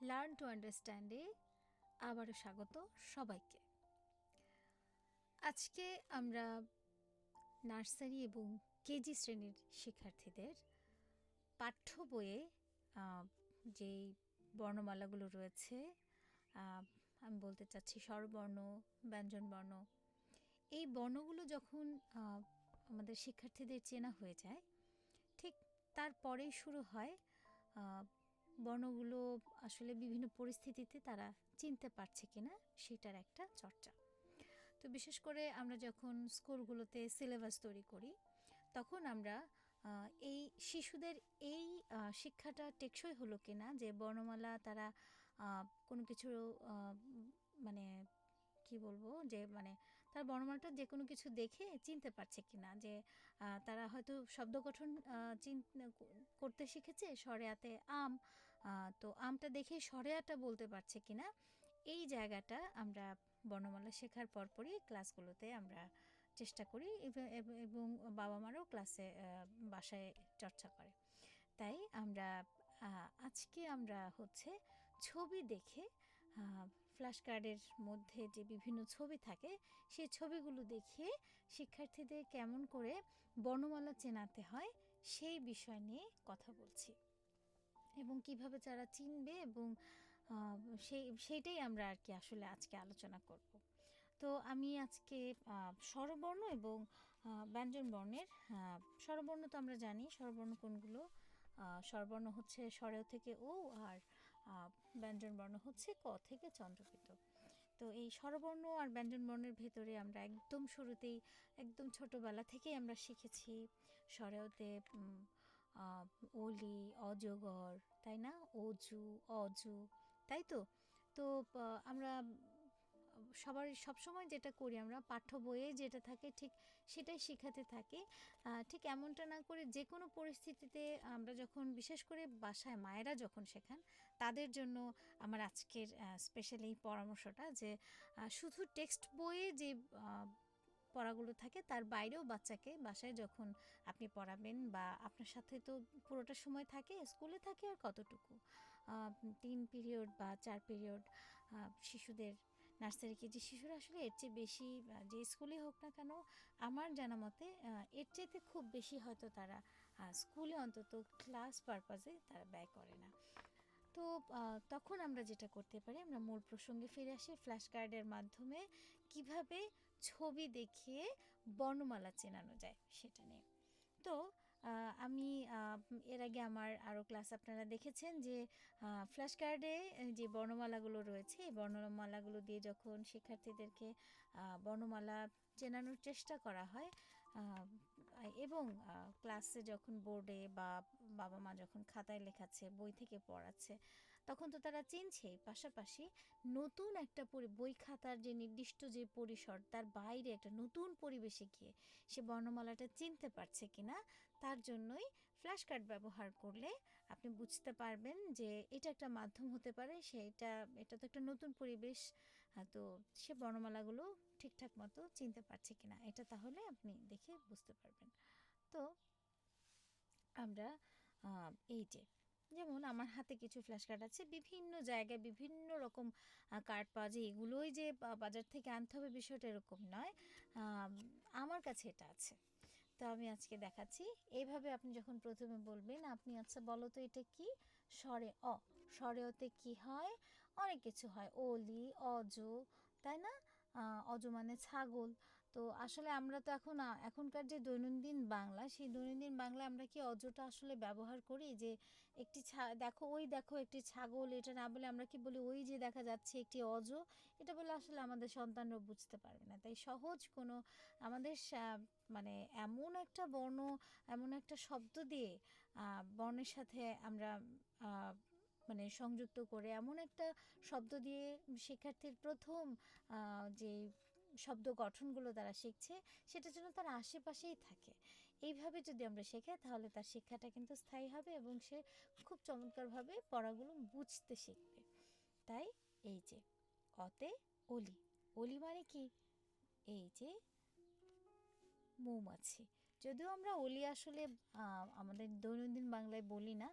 Learn to আন্ডারস্ট্যান্ডে আবারও স্বাগত সবাইকে। আজকে আমরা নার্সারি এবং কেজি শ্রেণীর শিক্ষার্থীদের পাঠ্য বইয়ে যেই বর্ণমালাগুলো রয়েছে, আমি বলতে চাচ্ছি স্বরবর্ণ, ব্যঞ্জনবর্ণ, এই বর্ণগুলো যখন আমাদের শিক্ষার্থীদের চেনা হয়ে যায়, ঠিক তারপরেই শুরু হয় বর্ণগুলো আসলে বিভিন্ন পরিস্থিতিতে তারা চিনতে পারছে কিনা সেটার একটা চর্চা। তো বিশেষ করে আমরা যখন স্কুলগুলোতে সিলেবাস তৈরি করি, তখন আমরা এই শিশুদের এই শিক্ষাটা টেকসই হলো কিনা, যে বর্ণমালা তারা কোনো কিছু মানে কি বলবো, যে মানে তার বর্ণমালাটা যে কোনো কিছু দেখে চিনতে পারছে কিনা, যে তারা হয়তো শব্দ গঠন করতে শিখেছে সরেয়াতে আম, তো আমটা দেখে সরেয়াটা বলতে পারছে কিনা, এই জায়গাটা আমরা বর্ণমালা শেখার পরপরই ক্লাসগুলোতে আমরা চেষ্টা করি, এবং বাবা মারাও ক্লাসে বাসায় চর্চা করে। তাই আমরা আজকে আমরা হচ্ছে ছবি দেখে, ফ্ল্যাশ কার্ডের মধ্যে যে বিভিন্ন ছবি থাকে সেই ছবিগুলো দেখিয়ে শিক্ষার্থীদের কেমন করে বর্ণমালা চেনাতে হয় সেই বিষয় নিয়ে কথা বলছি, এবং কিভাবে তারা চিনবে, এবং সেইটাই আমরা আর কি আসলে আজকে আলোচনা করব। তো আমি আজকে স্বরবর্ণ এবং ব্যঞ্জনবর্ণের, স্বরবর্ণ তো আমরা জানি স্বরবর্ণ কোনগুলো। স্বরবর্ণ হচ্ছে স্বরেও থেকে ও, আর ব্যঞ্জনবর্ণ হচ্ছে ক থেকে চন্দ্রপিত। তো এই স্বরবর্ণ আর ব্যঞ্জনবর্ণের ভেতরে আমরা একদম শুরুতেই, একদম ছোটোবেলা থেকেই আমরা শিখেছি স্বরেওতে অলি, অজগর, তাই না, অজু, অজু, তাই তো। তো আমরা সবসময় যেটা করি, আমরা পাঠ্য বইয়ে যেটা থাকে ঠিক সেটাই শেখাতে থাকি। ঠিক এমনটা না করে যে কোনো পরিস্থিতিতে আমরা যখন, বিশেষ করে বাসায় মায়েরা যখন শেখান, তাদের জন্য আমার আজকের স্পেশালি এই পরামর্শটা, যে শুধু টেক্সট বইয়ে যে পড়াগুলো থাকে তার বাইরেও বাচ্চাকে বাসায় যখন আপনি পড়াবেন, বা আপনার সাথে তো পুরোটা সময় থাকে, স্কুলে থাকে আর কতটুকু 3 পিরিয়ড বা 4 পিরিয়ড শিশুদের, নার্সারি কেজি শিশুরা আসলে এর চেয়ে বেশি, যে স্কুলে হোক না কেন আমার জানা মতে এর চাইতে খুব বেশি হয়তো তারা স্কুলে অন্তত ক্লাস পারপাজে তারা ব্যয় করে না। তো তখন আমরা যেটা করতে পারি, আমরা মূল প্রসঙ্গে ফিরে আসি, ফ্ল্যাশ কার্ডের মাধ্যমে কিভাবে ছবি দেখিয়ে বর্ণমালা চেনানো যায় সেটা নিয়ে। তো আমি এর আগে আমার আরও ক্লাস আপনারা দেখেছেন যে ফ্ল্যাশ কার্ডে যে বর্ণমালাগুলো রয়েছে, এই বর্ণমালাগুলো দিয়ে যখন শিক্ষার্থীদেরকে বর্ণমালা চেনানোর চেষ্টা করা হয়, এবং ক্লাসে যখন বোর্ডে বা বাবা মা যখন খাতায় লেখাচ্ছে, বই থেকে পড়াচ্ছে, তখন তো তারা চিনছেই, পাশাপাশি নতুন একটা বই খাতার যে নির্দিষ্ট যে পরিসর, তার বাইরে একটা নতুন পরিবেশে গিয়ে সে বর্ণমালাটা চিনতে পারছে কিনা, তার জন্যই ফ্ল্যাশ কার্ড ব্যবহার করলে আপনি বুঝতে পারবেন যে এটা একটা মাধ্যম হতে পারে, এটা তো একটা নতুন পরিবেশ, তো সে বর্ণমালাগুলো ঠিকঠাক মতো চিনতে পারছে কিনা, এটা তাহলে আপনি দেখে বুঝতে পারবেন। তো আমরা এই যে, যেমন আমার হাতে কিছু ফ্ল্যাশ কার্ড আছে, বিভিন্ন জায়গায় বিভিন্ন রকম কার্ড পাওয়া যায়, এগুলোই যে বাজার থেকে আনতে হবে বিষয়টা এরকম নয়, আমার কাছে এটা আছে। তো আমি আজকে দেখাচ্ছি। এইভাবে আপনি যখন প্রথমে বলবেন, আপনি আচ্ছা বলো তো এটা কি, স্বরে অ, স্বরে অতে কি হয়, অনেক কিছু হয়, অলি, অজ, তাই না, অজ মানে ছাগল। তো আসলে আমরা তো এখনকার যে দৈনন্দিন বাংলা, সেই দৈনন্দিন বাংলা আমরা কি অজটা আসলে ব্যবহার করি, যে একটি দেখো একটি ছাগল, এটা না বলে আমরা কি বলি, ওই যে দেখা যাচ্ছে একটি অজ, এটা বলে আসলে আমাদের সন্তানরা বুঝতে পারবে না। তাই সহজ কোনো আমাদের মানে এমন একটা বর্ণ, এমন একটা শব্দ দিয়ে বর্ণের সাথে আমরা মানে সংযুক্ত করে, এমন একটা শব্দ দিয়ে শিক্ষার্থীর প্রথম যে শব্দ গঠনগুলো তারা শিখছে, সেটা যেন তার আশেপাশেই থাকে। এইভাবে যদি আমরা শেখাই, তাহলে তার শিক্ষাটা কিন্তু স্থায়ী হবে, এবং সে খুব চমৎকারভাবে পড়াগুলো বুঝতে শিখবে। তাই এই যে অতে অলি, অলি মানে কি, এই যে মৌমাছি, যদিও আমরা অলি আসলে আমাদের দৈনন্দিন বাংলায় বলি না,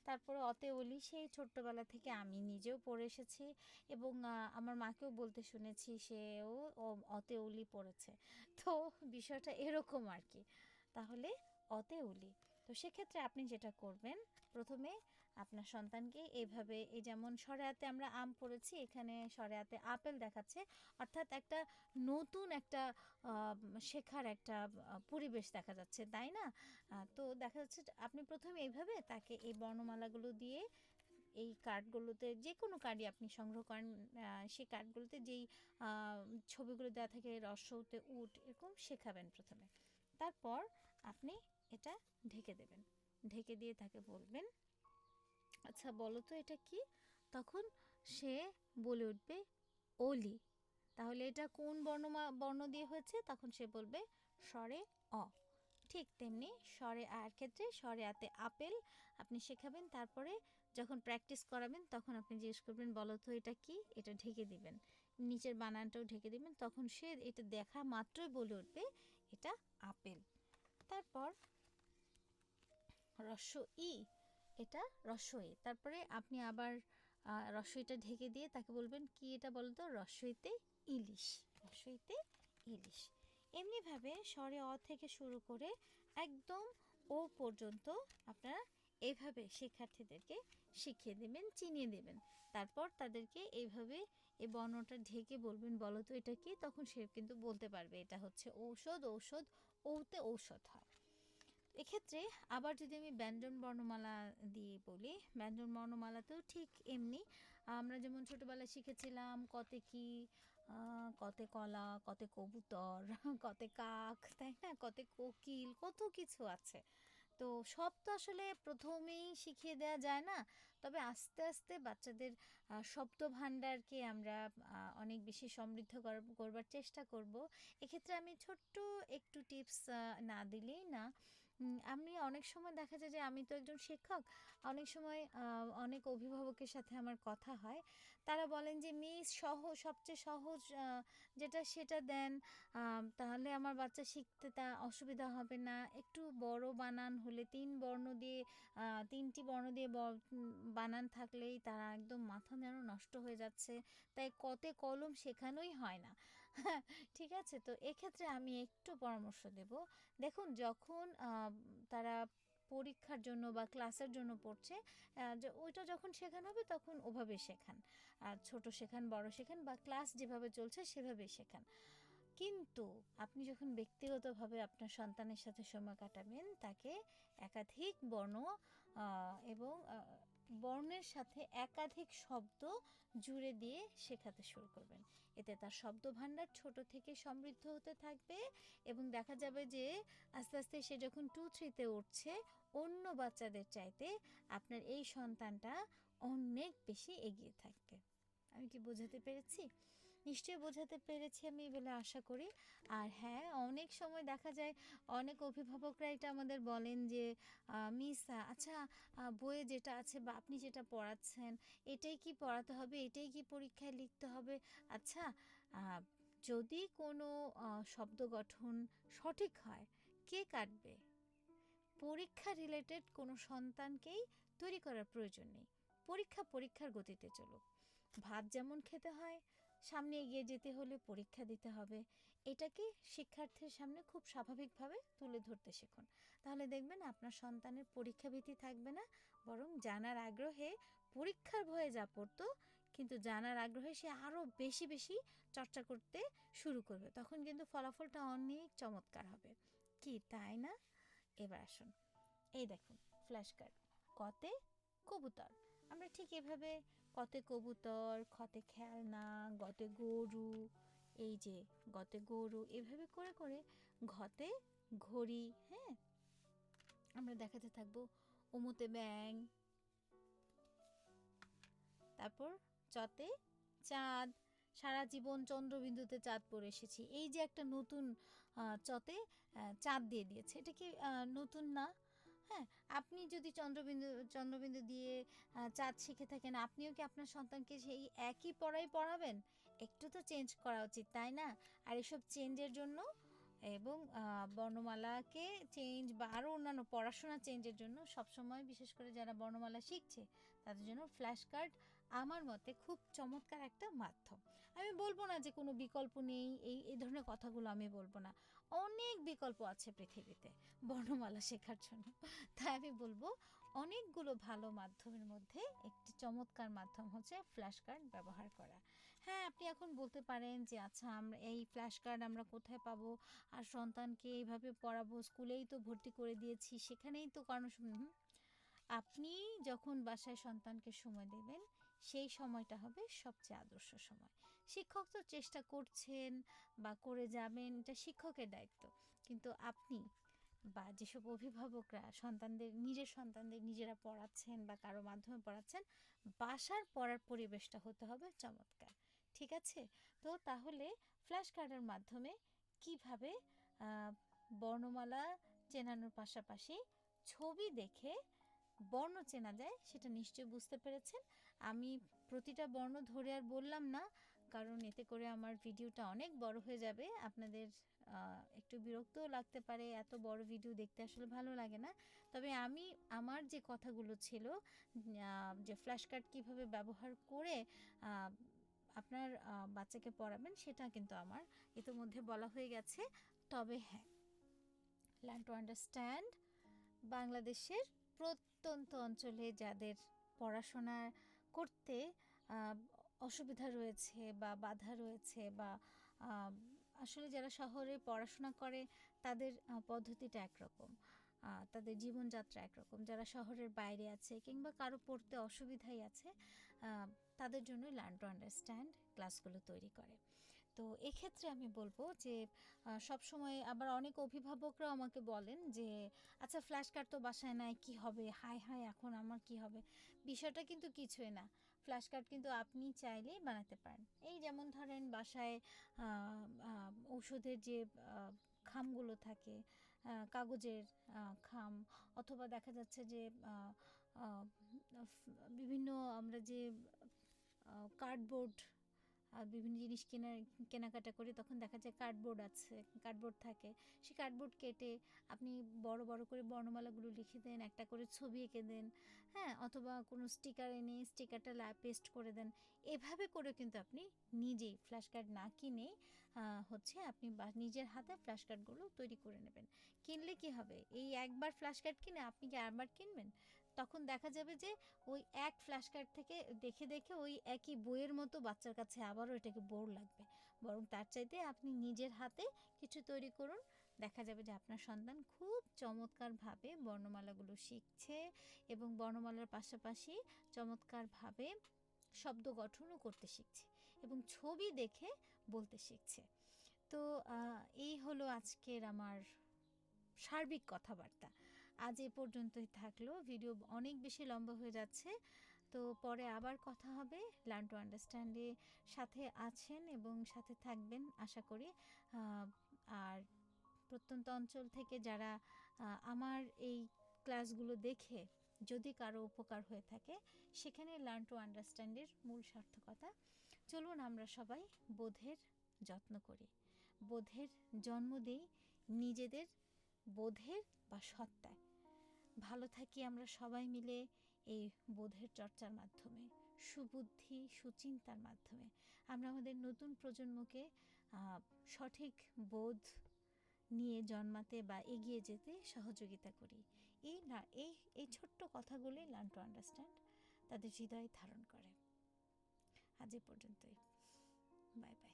তারপরে অতে অলি সেই ছোট্টবেলা থেকে আমি নিজেও পড়ে এসেছি এবং আমার মাকেও বলতে শুনেছি সেও অতে অলি পড়েছে। তো বিষয়টা এরকম আর কি। তাহলে অতে অলি, তো সেক্ষেত্রে আপনি যেটা করবেন, প্রথমে আপনার সন্তানকে এইভাবে, এই যেমন সরেয়াতে আমরা আম পড়েছি, এখানে সরেয়াতে আপেল দেখাচ্ছে, অর্থাৎ একটা নতুন একটা শেখার একটা পরিবেশ দেখা যাচ্ছে, তাই না? তো দেখা যাচ্ছে আপনি প্রথমে এইভাবে তাকে এই বর্ণমালাগুলো দিয়ে, এই কার্ডগুলোতে যে কোনো কার্ডই আপনি সংগ্রহ করেন, সেই কার্ডগুলোতে যেই ছবিগুলো দেওয়া থাকে রস্যতে উট এরকম শেখাবেন প্রথমে। তারপর আপনি এটা ঢেকে দেবেন, ঢেকে দিয়ে তাকে বলবেন আচ্ছা বলো তো এটা কি। তখন সে বলে উঠবে অলি। তাহলে এটা কোন বর্ণ দিয়ে হয়েছে, তখন সে বলবে স্বরে অ। ঠিক তেমনি স্বরে আর ক্ষেত্রে স্বরে আতে আপেল আপনি শেখাবেন। তারপরে যখন প্র্যাকটিস করাবেন তখন আপনি জিজ্ঞেস করবেন বলো তো এটা কি, এটা ঢেকে দিবেন, নিচের বানানটাও ঢেকে দিবেন, তখন সে এটা দেখা মাত্রই বলে উঠবে এটা আপেল। তারপর রস্য ই, এটা রস্য এ, তারপরে আপনি আবার রস্যইটা ঢেকে দিয়ে তাকে বলবেন কি এটা বলো তো, রস্যইতে ইলিশ, রস্যইতে ইলিশ। এমনিভাবে স্বরে অ থেকে শুরু করে একদম ও পর্যন্ত আপনারা এইভাবে শিক্ষার্থীদেরকে শিখিয়ে দেবেন, চিনিয়ে দেবেন। তারপর তাদেরকে এইভাবে এই বর্ণটা ঢেকে বলবেন বলো তো এটা কি, তখন সে কিন্তু বলতে পারবে এটা হচ্ছে ঔষধ, ঔষধ ওতে ঔষধ হয়। এক্ষেত্রে আবার যদি আমি ব্যঞ্জন বর্ণমালা দিয়ে বলি, ব্যঞ্জন বর্ণমালাতেও ঠিক এমনি, আমরা যেমন ছোটোবেলায় শিখেছিলাম কতে কি, কতে কলা, কতে কবুতর, কতে কাক, তাই না, কতে কোকিল, কত কিছু আছে। তো সব তো আসলে প্রথমেই শিখিয়ে দেওয়া যায় না, তবে আস্তে আস্তে বাচ্চাদের শব্দ ভাণ্ডারকে আমরা অনেক বেশি সমৃদ্ধ করবার চেষ্টা করব। এক্ষেত্রে আমি ছোট্ট একটু টিপস না দিলেই না। আমি অনেক সময় দেখা যায় যে আমি তো একজন শিক্ষক, অনেক সময় অনেক অভিভাবকের সাথে আমার কথা হয়, তারা বলেন যে মিস সবচেয়ে সহজ যেটা সেটা দেন, তাহলে আমার বাচ্চা শিখতে তা অসুবিধা হবে না, একটু বড় বানান হলে তিনটি বর্ণ দিয়ে বানান থাকলেই তারা একদম মাথা যেন নষ্ট হয়ে যাচ্ছে, তাই কতে কলম শেখানোই হয় না। ঠিক আছে, তো এক্ষেত্রে আমি একটু পরামর্শ দেব। দেখুন যখন তারা পরীক্ষার জন্য বা ক্লাসের জন্য পড়ছে, ওইটা যখন শেখানো হবে তখন ওভাবে শেখান, আর ছোট শেখান, বড় শেখান, বা ক্লাস যেভাবে চলছে সেভাবে শেখান। কিন্তু আপনি যখন ব্যক্তিগতভাবে আপনার সন্তানের সাথে সময় কাটাবেন, তাকে একাধিক বর্ণ এবং বর্ণের সাথে একাধিক শব্দ জুড়ে দিয়ে শেখাতে শুরু করবেন। এতে তার শব্দ ভাণ্ডার ছোট থেকে সমৃদ্ধ হতে থাকবে এবং দেখা যাবে যে আস্তে আস্তে সে যখন 2-3-তে উঠছে, অন্য বাচ্চাদের চাইতে আপনার এই সন্তানটা অনেক বেশি এগিয়ে থাকবে। আমি কি বোঝাতে পেরেছি? নিশ্চয়ই বোঝাতে পেরেছি আমি বলে আশা করি। আর হ্যাঁ, অনেক সময় দেখা যায় অনেক অভিভাবকরা এটা আমাদের বলেন যে মিস আচ্ছা বইয়ে যেটা আছে বা আপনি যেটা পড়াচ্ছেন এটাই কি পড়াতে হবে, এটাই কি পরীক্ষায় লিখতে হবে? আচ্ছা, আহ, যদি কোনো শব্দ গঠন সঠিক হয়, কে কাটবে? পরীক্ষা রিলেটেড কোনো সন্তানকেই তৈরি করার প্রয়োজন নেই। পরীক্ষার গতিতে চলুক। ভাত যেমন খেতে হয়, সামনে এগিয়ে যেতে হলে পরীক্ষা দিতে হবে, এটাকে শিক্ষার্থীর সামনে খুব স্বাভাবিকভাবে তুলে ধরতে শিখুন। তাহলে দেখবেন আপনার সন্তানের পরীক্ষা ভীতি থাকবে না, বরং জানার আগ্রহে, পরীক্ষার ভয়ে যা পড়তো কিন্তু জানার আগ্রহে সে আরও বেশি বেশি চর্চা করতে শুরু করবে, তখন কিন্তু ফলাফলটা অনেক চমৎকার হবে। কি তাই না? এবার আসুন, এই দেখুন ফ্ল্যাশ কার্ড, কতে কবুতর। আমরা ঠিক এভাবে কতে কবুতর, খতে খেলনা, গতে গরু, এই যে গতে গরু, এভাবে করে করে ঘতে ঘড়ি, হ্যাঁ, আমরা দেখাতে থাকবো ওমতে ব্যাং, তারপর চতে চাঁদ, সারা জীবন চন্দ্রবিন্দুতে চাঁদ পড়ে এসেছি, এই যে একটা নতুন চতে চাঁদ দিয়ে দিয়েছে, এটা কি নতুন না? হ্যাঁ, আপনি যদি চন্দ্রবিন্দু দিয়ে চাঁদ শিখে থাকেন, আপনিও কি আপনার সন্তানকে সেই একই পড়াই পড়াবেন? একটু তো চেঞ্জ করা উচিত, তাই না? আর এসব চেঞ্জের জন্য এবং বর্ণমালাকে চেঞ্জ বা আরও অন্যান্য পড়াশোনা চেঞ্জের জন্য সবসময় বিশেষ করে যারা বর্ণমালা শিখছে তাদের জন্য ফ্ল্যাশ কার্ড আমার মতে খুব চমৎকার একটা মাধ্যম। আমি বলবো না যে কোনো বিকল্প নেই, এই ধরনের কথাগুলো আমি বলবো না। অনেক বিকল্প আছে পৃথিবীতে বর্ণমালা শেখার জন্য। তাই আমি বলবো অনেকগুলো ভালো মাধ্যমের মধ্যে একটি চমৎকার মাধ্যম হচ্ছে ফ্ল্যাশ কার্ড ব্যবহার করা। হ্যাঁ, আপনি এখন বলতে পারেন যে আচ্ছা আমরা এই ফ্ল্যাশ কার্ড আমরা কোথায় পাবো, আর সন্তানকে এইভাবে পড়াবো, স্কুলেই তো ভর্তি করে দিয়েছি, সেখানেই তো কারণ আপনি যখন বাসায় সন্তানকে সময় দেবেন সেই সময়টা হবে সবচেয়ে আদর্শ সময়। শিক্ষক তো চেষ্টা করছেন বা করে যাবেন, এটা শিক্ষকের দায়িত্ব, কিন্তু আপনি বা যেসব অভিভাবকরা নিজের সন্তানদের নিজেরা পড়াচ্ছেন বা কারো মাধ্যমে পড়াচ্ছেন, বাসার পড়ার পরিবেশটা হতে হবে চমৎকার। ঠিক আছে? তো তাহলে ফ্ল্যাশ কার্ডের মাধ্যমে কিভাবে বর্ণমালা চেনানোর পাশাপাশি ছবি দেখে বর্ণ চেনা যায় সেটা নিশ্চয়ই বুঝতে পেরেছেন। আমি প্রতিটা বর্ণ ধরে আর বললাম না, কারণ এতে করে আমার ভিডিওটা অনেক বড় হয়ে যাবে, আপনাদের একটু বিরক্তও লাগতে পারে, এত বড় ভিডিও দেখতে আসলে ভালো লাগে না। তবে আমি আমার যে কথাগুলো ছিল যে ফ্ল্যাশ কার্ড কীভাবে ব্যবহার করে আপনার বাচ্চাকে পড়াবেন সেটা কিন্তু আমার ইতিমধ্যে বলা হয়ে গেছে। তবে হ্যাঁ, লার্ন টু আন্ডারস্ট্যান্ড বাংলাদেশের প্রত্যন্ত অঞ্চলে যাদের পড়াশোনা করতে আহ, অসুবিধা রয়েছে বা বাধা রয়েছে বা আসলে যারা শহরে পড়াশোনা করে তাদের পদ্ধতিটা একরকম, তাদের জীবনযাত্রা একরকম, যারা শহরের বাইরে আছে কিংবা কারো পড়তে অসুবিধাই আছে, তাদের জন্য লার্ন টু আন্ডারস্ট্যান্ড ক্লাসগুলো তৈরি করে। তো এক্ষেত্রে আমি বলবো যে সবসময় আবার অনেক অভিভাবকরাও আমাকে বলেন যে আচ্ছা ফ্ল্যাশ কার্ড তো বাসায় নাই, কি হবে, হায় হায় এখন আমার কি হবে। বিষয়টা কিন্তু কিছুই না, ফ্ল্যাশ কার্ড কিন্তু আপনি চাইলেই বানাতে পারেন। এই যেমন ধরেন বাসায় ঔষধের যে খামগুলো থাকে, কাগজের খাম, অথবা দেখা যাচ্ছে যে বিভিন্ন আমরা যে কার্ডবোর্ড বিভিন্ন জিনিস কেনাকাটা করি, তখন দেখা যায় কার্ডবোর্ড থাকে, সেই কার্ডবোর্ড কেটে আপনি বড় বড় করে বর্ণমালাগুলো লিখে দেন, একটা করে ছবি এঁকে দেন, হ্যাঁ, অথবা কোনো স্টিকার এনে স্টিকারটা পেস্ট করে দেন। এভাবে করে কিন্তু আপনি নিজেই ফ্ল্যাশ কার্ড না কিনে হচ্ছে আপনি নিজের হাতে ফ্ল্যাশ কার্ডগুলো তৈরি করে নেবেন। কিনলে কি হবে, এই একবার ফ্ল্যাশ কার্ড কিনে আপনি কি আরবার কিনবেন? তখন দেখা যাবে যে ওই এক ফ্ল্যাশ কার্ড থেকে দেখে দেখে ওই একই বইয়ের মতো বাচ্চার কাছে আবারও এটাকে বোর লাগবে। বরং তার চাইতে আপনি নিজের হাতে কিছু তৈরি করুন, দেখা যাবে যে আপনার সন্তান খুব চমৎকারভাবে বর্ণমালাগুলো শিখছে এবং বর্ণমালার পাশাপাশি চমৎকারভাবে শব্দ গঠনও করতে শিখছে এবং ছবি দেখে বলতে শিখছে। তো এই হলো আজকের আমার সার্বিক কথাবার্তা। আজ এ পর্যন্তই থাকলো, ভিডিও অনেক বেশি লম্বা হয়ে যাচ্ছে। তো পরে আবার কথা হবে। লার্ন টু আন্ডারস্ট্যান্ডে সাথে আছেন এবং সাথে থাকবেন আশা করি। আর প্রত্যন্ত অঞ্চল থেকে যারা আমার এই ক্লাসগুলো দেখে যদি কারো উপকার হয়ে থাকে, সেখানে লার্ন টু আন্ডারস্ট্যান্ডের মূল সার্থকতা। চলুন আমরা সবাই বোধের যত্ন করি, বোধের জন্ম দিই নিজেদের বোধের বা সত্তায়। ভালো থাকি আমরা সবাই মিলে এই বোধের চর্চার মাধ্যমে, সুবুদ্ধি সুচিন্তার মাধ্যমে আমরা আমাদের নতুন প্রজন্মকে সঠিক বোধ নিয়ে জন্মাতে বা এগিয়ে যেতে সহযোগিতা করি। এই না এই ছোট্ট কথাগুলি লার্ন টু আন্ডারস্ট্যান্ড তাদের হৃদয়ে ধারণ করে। আজ এ পর্যন্তই, বাই বাই।